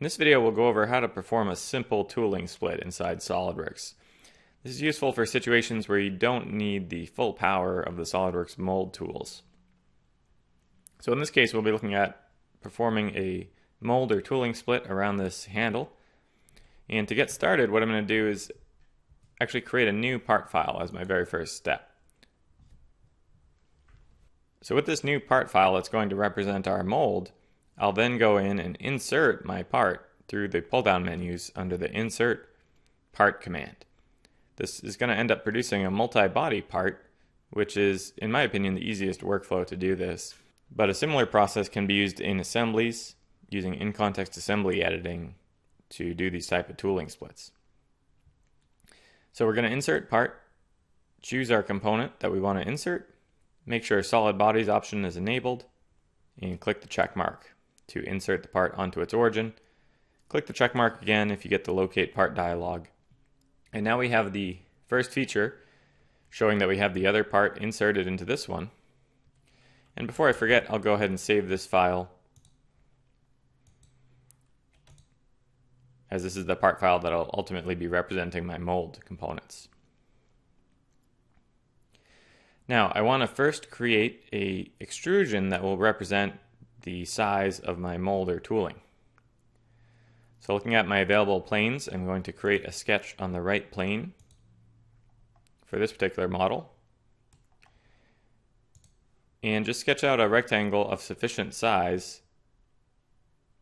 In this video, we'll go over how to perform a simple tooling split inside SOLIDWORKS. This is useful for situations where you don't need the full power of the SOLIDWORKS mold tools. So in this case, we'll be looking at performing a mold or tooling split around this handle. And to get started, what I'm going to do is actually create a new part file as my very first step. So with this new part file that's going to represent our mold, I'll then go in and insert my part through the pull-down menus under the Insert Part command. This is going to end up producing a multi-body part, which is, in my opinion, the easiest workflow to do this. But a similar process can be used in assemblies, using in-context assembly editing to do these type of tooling splits. So we're going to insert part, choose our component that we want to insert, make sure solid bodies option is enabled, and click the check mark to insert the part onto its origin. Click the check mark again if you get the locate part dialog. And now we have the first feature showing that we have the other part inserted into this one. And before I forget, I'll go ahead and save this file, as this is the part file that will ultimately be representing my mold components. Now, I want to first create an extrusion that will represent the size of my mold or tooling. So looking at my available planes, I'm going to create a sketch on the right plane for this particular model. And just sketch out a rectangle of sufficient size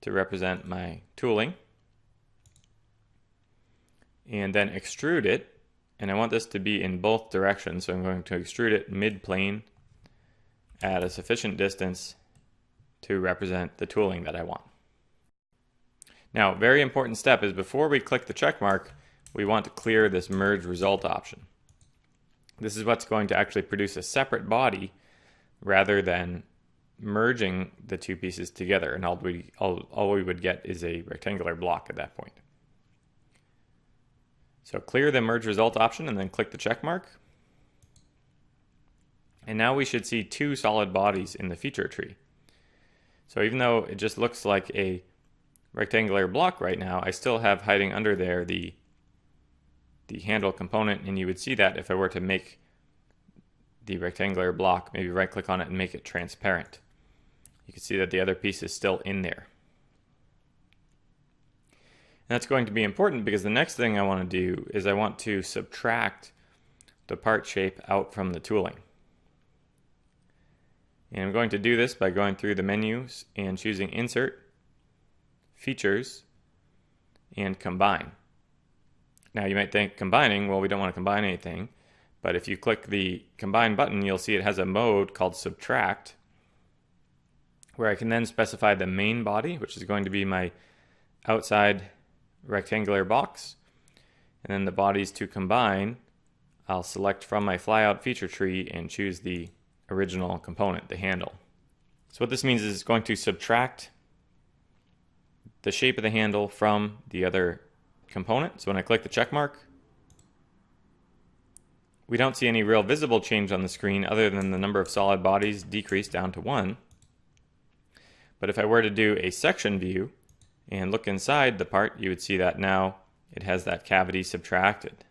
to represent my tooling. And then extrude it. And I want this to be in both directions, so I'm going to extrude it mid-plane at a sufficient distance to represent the tooling that I want. Now, very important step is before we click the check mark, we want to clear this merge result option. This is what's going to actually produce a separate body rather than merging the two pieces together, and all we would get is a rectangular block at that point. So clear the merge result option and then click the check mark. And now we should see two solid bodies in the feature tree. So even though it just looks like a rectangular block right now, I still have hiding under there the handle component, and you would see that if I were to make the rectangular block, maybe right click on it and make it transparent. You can see that the other piece is still in there. And that's going to be important because the next thing I want to do is I want to subtract the part shape out from the tooling. And I'm going to do this by going through the menus and choosing Insert, Features, and Combine. Now you might think combining, well, we don't want to combine anything, but if you click the Combine button, you'll see it has a mode called Subtract, where I can then specify the main body, which is going to be my outside rectangular box, and then the bodies to combine, I'll select from my flyout feature tree and choose the original component, the handle. So what this means is it's going to subtract the shape of the handle from the other component. So when I click the check mark, we don't see any real visible change on the screen other than the number of solid bodies decreased down to 1. But if I were to do a section view and look inside the part, you would see that now it has that cavity subtracted,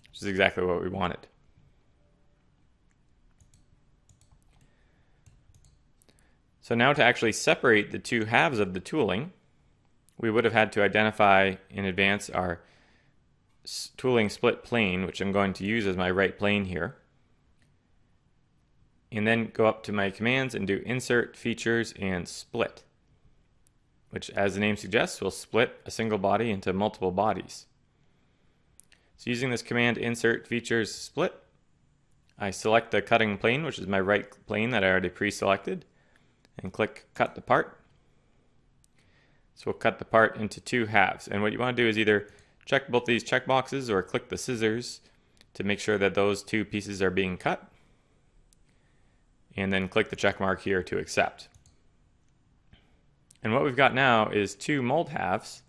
which is exactly what we wanted. So now to actually separate the two halves of the tooling, we would have had to identify in advance our tooling split plane, which I'm going to use as my right plane here. And then go up to my commands and do Insert, Features, and Split, which, as the name suggests, will split a single body into multiple bodies. So using this command, Insert, Features, Split, I select the cutting plane, which is my right plane that I already pre-selected, and click Cut the Part. So we'll cut the part into two halves. And what you want to do is either check both these check boxes or click the scissors to make sure that those two pieces are being cut. And then click the check mark here to accept. And what we've got now is two mold halves.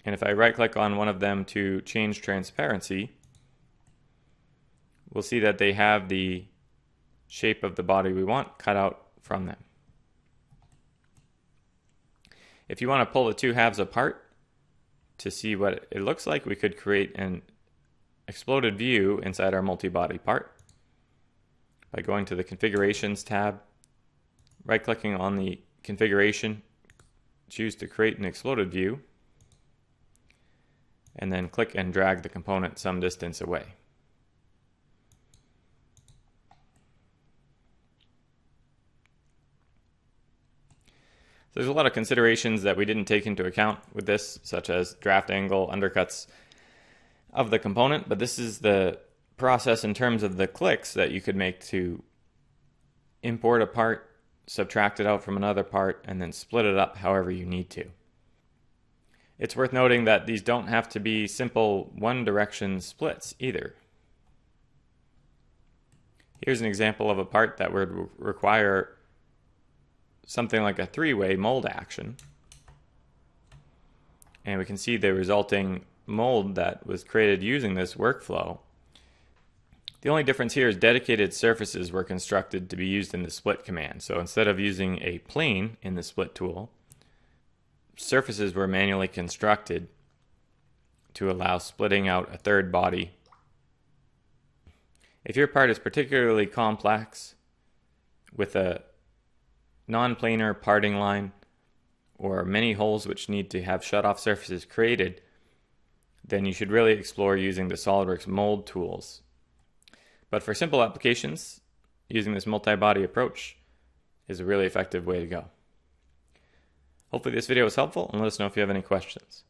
And if I right click on one of them to change transparency, we'll see that they have the shape of the body we want cut out from them. If you want to pull the two halves apart to see what it looks like, we could create an exploded view inside our multi-body part by going to the Configurations tab, right-clicking on the configuration, choose to create an exploded view, and then click and drag the component some distance away. So there's a lot of considerations that we didn't take into account with this, such as draft angle, undercuts of the component, but this is the process in terms of the clicks that you could make to import a part, subtract it out from another part, and then split it up however you need to. It's worth noting that these don't have to be simple one-direction splits either. Here's an example of a part that would require something like a three-way mold action. And we can see the resulting mold that was created using this workflow. The only difference here is dedicated surfaces were constructed to be used in the split command. So instead of using a plane in the split tool, surfaces were manually constructed to allow splitting out a third body. If your part is particularly complex with a non-planar parting line or many holes which need to have shut-off surfaces created, then you should really explore using the SOLIDWORKS mold tools. But for simple applications, using this multi-body approach is a really effective way to go. Hopefully this video was helpful, and let us know if you have any questions.